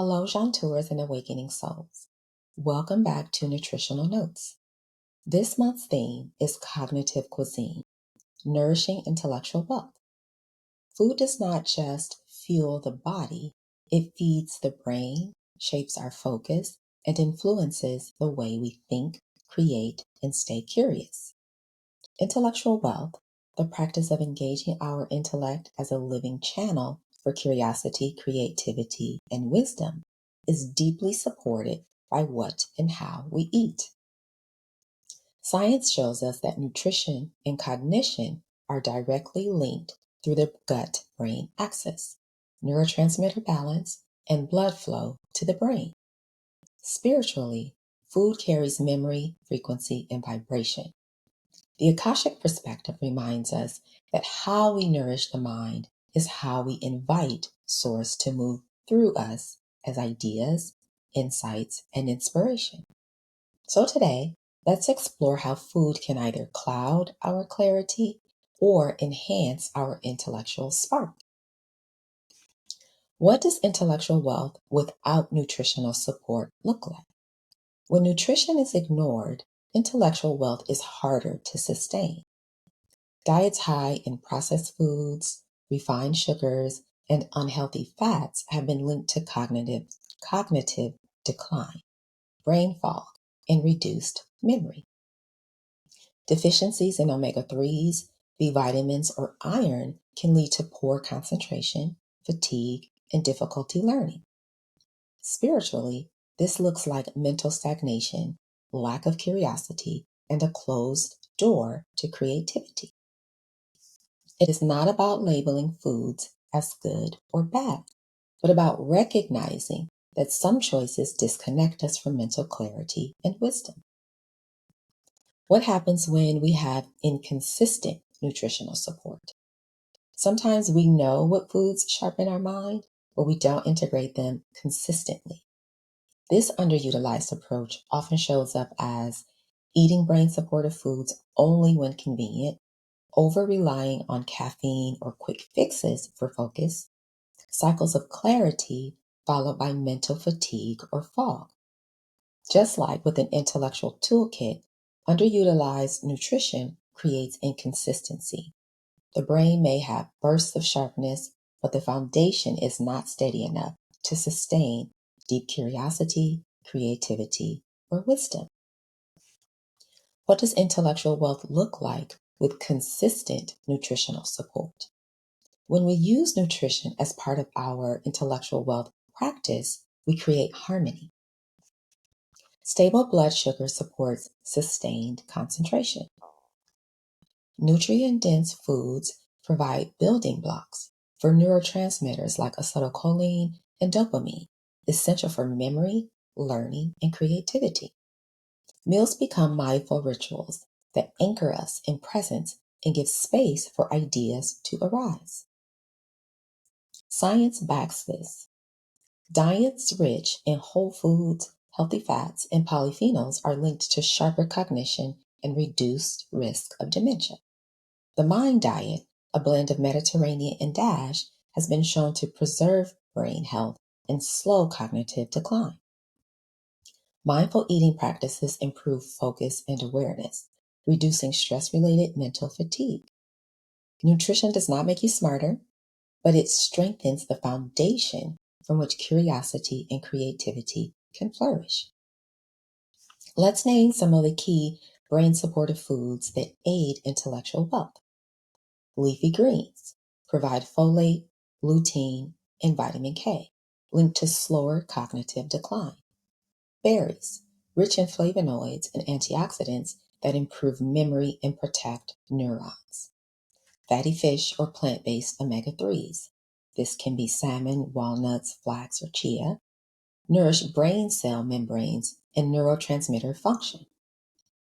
Hello, Jauntours and Awakening Souls. Welcome back to Nutritional Notes. This month's theme is Cognitive Cuisine, Nourishing Intellectual Wealth. Food does not just fuel the body, it feeds the brain, shapes our focus, and influences the way we think, create, and stay curious. Intellectual wealth, the practice of engaging our intellect as a living channel for curiosity, creativity, and wisdom, is deeply supported by what and how we eat. Science shows us that nutrition and cognition are directly linked through the gut-brain axis, neurotransmitter balance, and blood flow to the brain. Spiritually, food carries memory, frequency, and vibration. The Akashic perspective reminds us that how we nourish the mind is how we invite Source to move through us as ideas, insights, and inspiration. So today, let's explore how food can either cloud our clarity or enhance our intellectual spark. What does intellectual wealth without nutritional support look like? When nutrition is ignored, intellectual wealth is harder to sustain. Diets high in processed foods, refined sugars, and unhealthy fats have been linked to cognitive decline, brain fog, and reduced memory. Deficiencies in omega-3s, B vitamins, or iron can lead to poor concentration, fatigue, and difficulty learning. Spiritually, this looks like mental stagnation, lack of curiosity, and a closed door to creativity. It is not about labeling foods as good or bad, but about recognizing that some choices disconnect us from mental clarity and wisdom. What happens when we have inconsistent nutritional support? Sometimes we know what foods sharpen our mind, but we don't integrate them consistently. This underutilized approach often shows up as eating brain supportive foods only when convenient, over-relying on caffeine or quick fixes for focus, cycles of clarity followed by mental fatigue or fog. Just like with an intellectual toolkit, underutilized nutrition creates inconsistency. The brain may have bursts of sharpness, but the foundation is not steady enough to sustain deep curiosity, creativity, or wisdom. What does intellectual wealth look like with consistent nutritional support? When we use nutrition as part of our intellectual wealth practice, we create harmony. Stable blood sugar supports sustained concentration. Nutrient-dense foods provide building blocks for neurotransmitters like acetylcholine and dopamine, essential for memory, learning, and creativity. Meals become mindful rituals that anchor us in presence and give space for ideas to arise. Science backs this. Diets rich in whole foods, healthy fats, and polyphenols are linked to sharper cognition and reduced risk of dementia. The Mind Diet, a blend of Mediterranean and DASH, has been shown to preserve brain health and slow cognitive decline. Mindful eating practices improve focus and awareness, reducing stress-related mental fatigue. Nutrition does not make you smarter, but it strengthens the foundation from which curiosity and creativity can flourish. Let's name some of the key brain-supportive foods that aid intellectual wealth. Leafy greens provide folate, lutein, and vitamin K, linked to slower cognitive decline. Berries, rich in flavonoids and antioxidants that improve memory and protect neurons. Fatty fish or plant-based omega-3s. This can be salmon, walnuts, flax, or chia. Nourish brain cell membranes and neurotransmitter function.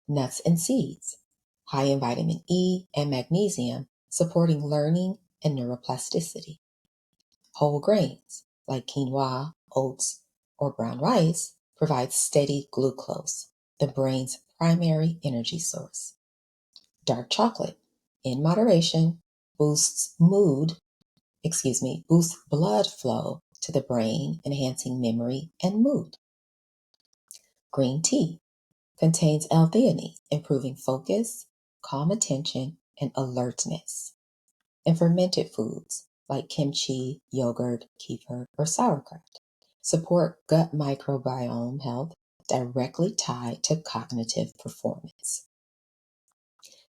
Nuts and seeds, high in vitamin E and magnesium, supporting learning and neuroplasticity. Whole grains, like quinoa, oats, or brown rice, provide steady glucose, the brain's primary energy source. Dark chocolate, in moderation, boosts blood flow to the brain, enhancing memory and mood. Green tea contains L-theanine, improving focus, calm attention, and alertness. And fermented foods like kimchi, yogurt, kefir, or sauerkraut support gut microbiome health directly tied to cognitive performance.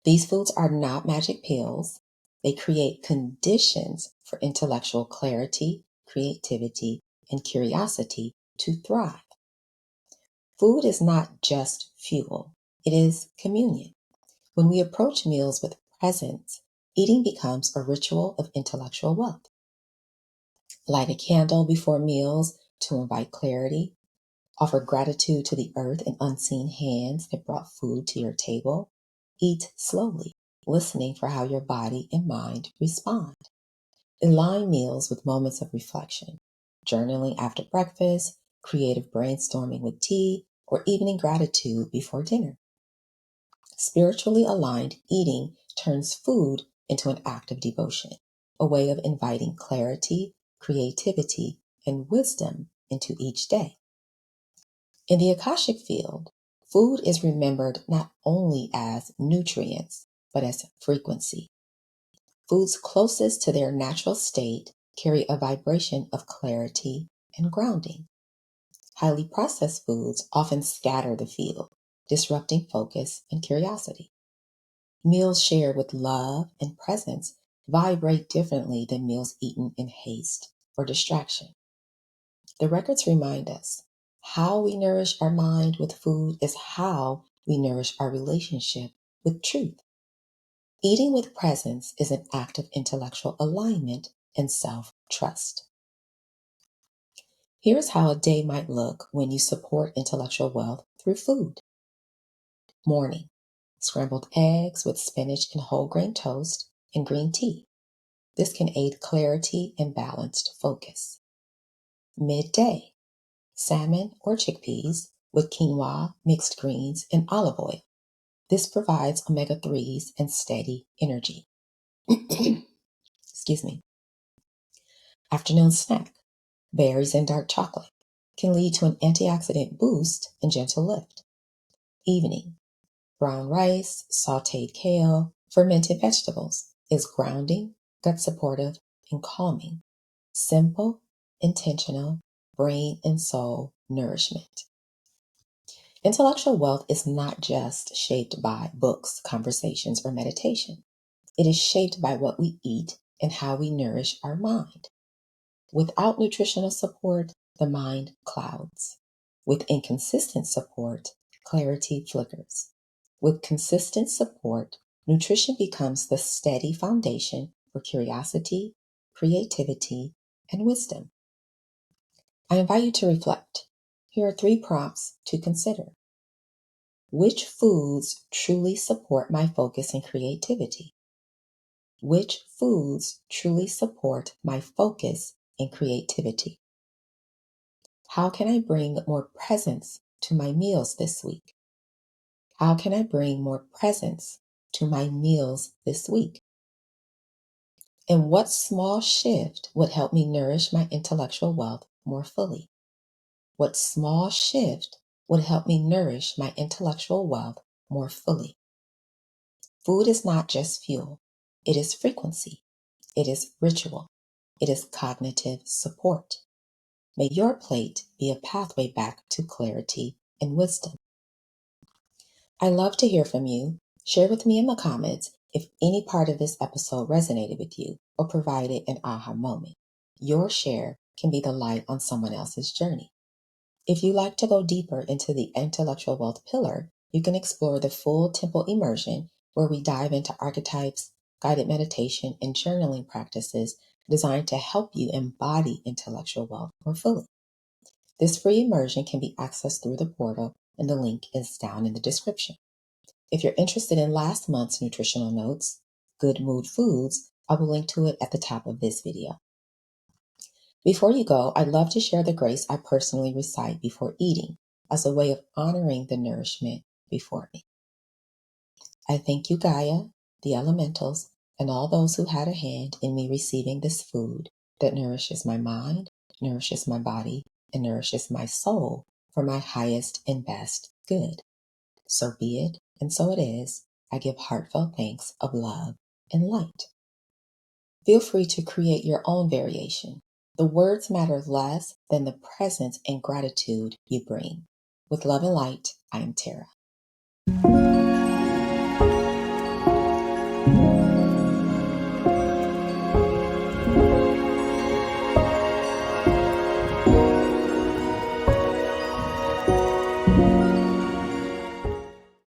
These foods are not magic pills. They create conditions for intellectual clarity, creativity, and curiosity to thrive. Food is not just fuel, it is communion. When we approach meals with presence, eating becomes a ritual of intellectual wealth. Light a candle before meals to invite clarity. Offer gratitude to the earth and unseen hands that brought food to your table. Eat slowly, listening for how your body and mind respond. Align meals with moments of reflection, journaling after breakfast, creative brainstorming with tea, or evening gratitude before dinner. Spiritually aligned eating turns food into an act of devotion, a way of inviting clarity, creativity, and wisdom into each day. In the Akashic field, food is remembered not only as nutrients, but as frequency. Foods closest to their natural state carry a vibration of clarity and grounding. Highly processed foods often scatter the field, disrupting focus and curiosity. Meals shared with love and presence vibrate differently than meals eaten in haste or distraction. The records remind us how we nourish our mind with food is how we nourish our relationship with truth. Eating with presence is an act of intellectual alignment and self-trust. Here's how a day might look when you support intellectual wealth through food. Morning, scrambled eggs with spinach and whole grain toast and green tea. This can aid clarity and balanced focus. Midday, salmon or chickpeas with quinoa, mixed greens, and olive oil. This provides omega-3s and steady energy. Excuse me. Afternoon snack, berries and dark chocolate, can lead to an antioxidant boost and gentle lift. Evening, brown rice, sauteed kale, fermented vegetables is grounding, gut supportive, and calming. Simple, intentional, brain and soul nourishment. Intellectual wealth is not just shaped by books, conversations, or meditation. It is shaped by what we eat and how we nourish our mind. Without nutritional support, the mind clouds. With inconsistent support, clarity flickers. With consistent support, nutrition becomes the steady foundation for curiosity, creativity, and wisdom. I invite you to reflect. Here are 3 prompts to consider. Which foods truly support my focus and creativity? Which foods truly support my focus and creativity? How can I bring more presence to my meals this week? How can I bring more presence to my meals this week? And what small shift would help me nourish my intellectual wealth more fully? What small shift would help me nourish my intellectual wealth more fully? Food is not just fuel. It is frequency. It is ritual. It is cognitive support. May your plate be a pathway back to clarity and wisdom. I love to hear from you. Share with me in the comments if any part of this episode resonated with you or provided an aha moment. Your share can be the light on someone else's journey. If you'd like to go deeper into the intellectual wealth pillar, you can explore the full temple immersion, where we dive into archetypes, guided meditation, and journaling practices designed to help you embody intellectual wealth more fully. This free immersion can be accessed through the portal, and the link is down in the description. If you're interested in last month's nutritional notes, Good Mood Foods, I will link to it at the top of this video. Before you go, I'd love to share the grace I personally recite before eating as a way of honoring the nourishment before me. I thank you, Gaia, the elementals, and all those who had a hand in me receiving this food that nourishes my mind, nourishes my body and nourishes my soul for my highest and best good. So be it, and so it is. I give heartfelt thanks of love and light. Feel free to create your own variation. The words matter less than the presence and gratitude you bring. With love and light, I am Terra.